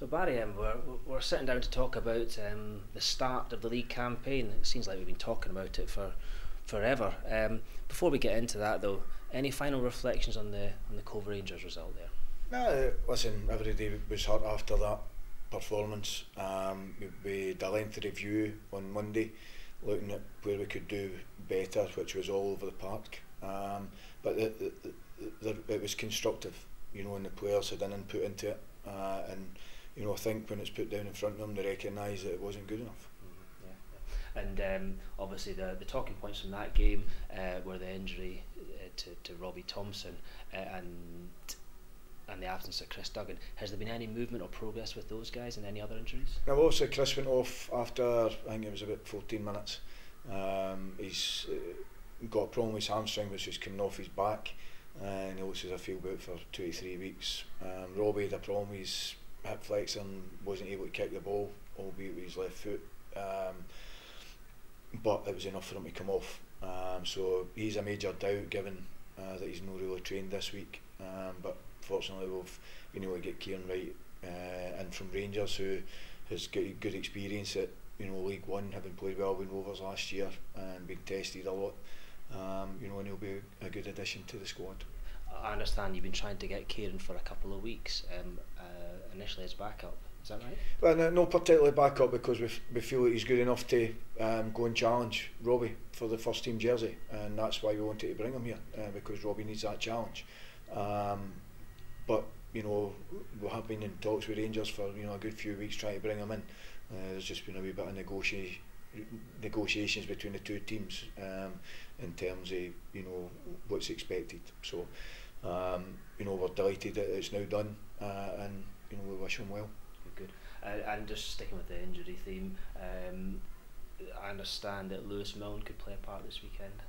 So Barry, we're sitting down to talk about the start of the league campaign. It seems like we've been talking about it for forever. Before we get into that, though, any final reflections on the Cove Rangers result there? No, listen, everybody was hurt after that performance. We did a lengthy review on Monday, looking at where we could do better, which was all over the park. But it was constructive, and the players had an input into it. And I think when it's put down in front of them, they recognise that it wasn't good enough. And obviously the talking points from that game were the injury to Robbie Thompson and the absence of Chris Duggan. Has there been any movement or progress with those guys and any other injuries? Now obviously Chris went off after, I think it was about 14 minutes. He's got a problem with his hamstring which is coming off his back, and he loses a field out for 2 to 3 weeks. Robbie had a problem with his hip flexor and wasn't able to kick the ball, albeit with his left foot. But it was enough for him to come off. So he's a major doubt given that he's not really trained this week. But fortunately we've been able to get Kieran Wright in from Rangers, who has got good experience at League One, having played well with Rovers last year and been tested a lot. And he'll be a good addition to the squad. I understand you've been trying to get Kieran for a couple of weeks, initially as backup. Is that right? Well, no particularly backup, because we feel that he's good enough to go and challenge Robbie for the first team jersey, and that's why we wanted to bring him here, because Robbie needs that challenge. But we have been in talks with Rangers for a good few weeks trying to bring him in. There's just been a wee bit of negotiations between the two teams in terms of what's expected. So we're delighted that it's now done, and we wish him well. Good. And just sticking with the injury theme, I understand that Lewis Milne could play a part this weekend.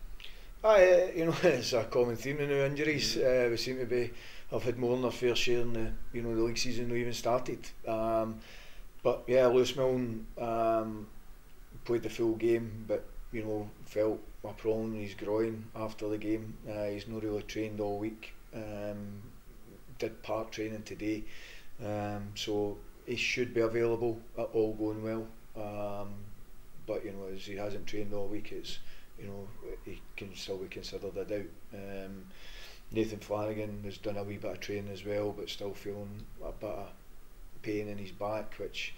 It's a common theme in our injuries. We seem to have had more than our fair share in the league season not even started. But yeah, Lewis Milne played the full game, but felt a problem in his groin after the game. He's not really trained all week. Did part training today, so he should be available, all going well. But as he hasn't trained all week, it's he can still be considered a doubt. Nathan Flanagan has done a wee bit of training as well, but still feeling a bit of pain in his back, which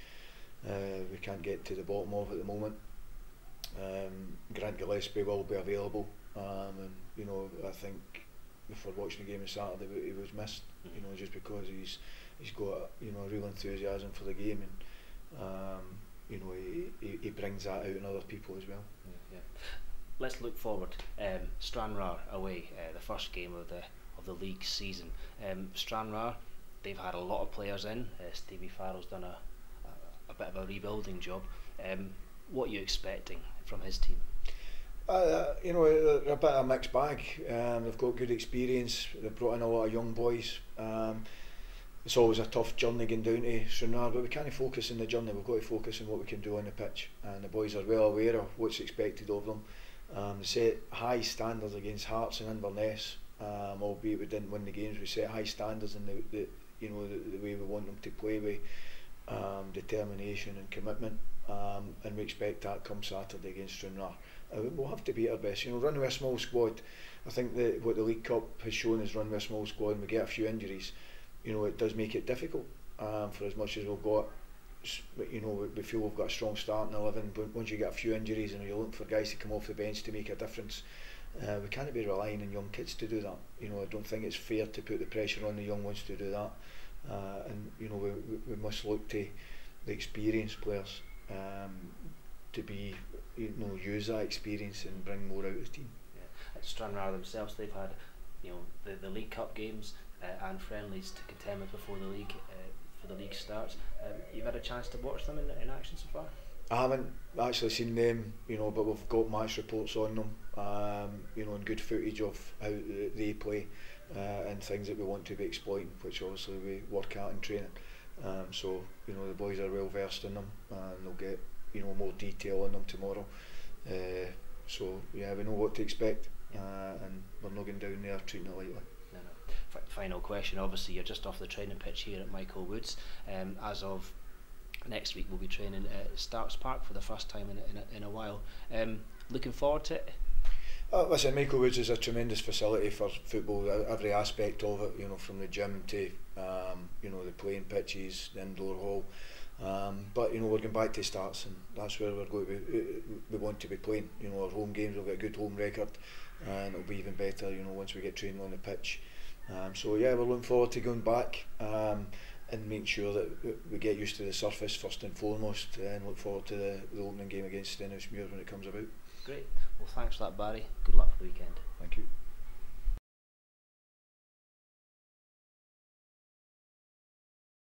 we can't get to the bottom of at the moment. Grant Gillespie will be available, and I think if we're watching the game on Saturday, he was missed. Just because he's got real enthusiasm for the game, and he brings that out in other people as well. Yeah. Let's look forward. Stranraer away, the first game of the league season. Stranraer, they've had a lot of players in. Stevie Farrell's done a bit of a rebuilding job. What are you expecting from his team? They're a bit of a mixed bag. They've got good experience. They've brought in a lot of young boys. It's always a tough journey going down to Stranraer, but we can't focus on the journey. We've got to focus on what we can do on the pitch, and the boys are well aware of what's expected of them. They set high standards against Hearts and Inverness, albeit we didn't win the games. We set high standards in the way we want them to play with determination and commitment, and we expect that come Saturday against Stranraer. We'll have to beat our best. Run with a small squad. I think that what the League Cup has shown is run with a small squad, and we get a few injuries. It does make it difficult for as much as we've got. We feel we've got a strong start in 11, but once you get a few injuries and you're looking for guys to come off the bench to make a difference, we can't be relying on young kids to do that. I don't think it's fair to put the pressure on the young ones to do that, and we must look to the experienced players to be use that experience and bring more out of the team. Yeah. Stranraer themselves, they've had the League Cup games and friendlies to contend with before the league starts. You've had a chance to watch them in action so far? I haven't actually seen them, but we've got match reports on them, and good footage of how they play, and things that we want to be exploiting, which obviously we work at in training. So the boys are well versed in them, and they'll get more detail on them tomorrow. So yeah, we know what to expect, and we're not going down there treating it lightly. No. final question. Obviously, you're just off the training pitch here at Michael Woods. As of next week, we'll be training at Starks Park for the first time in a while. Looking forward to it. Listen, Michael Woods is a tremendous facility for football, every aspect of it, you know, from the gym to you know, the playing pitches, the indoor hall. But you know, we're going back to Starts, and that's where we're going to be, we want to be playing. You know, our home games, we've got a good home record, and it'll be even better, you know, once we get training on the pitch. So yeah, we're looking forward to going back and making sure that we get used to the surface first and foremost, and look forward to the opening game against Stenhousemuir when it comes about. Great. Well, thanks for that, Barry. Good luck for the weekend. Thank you.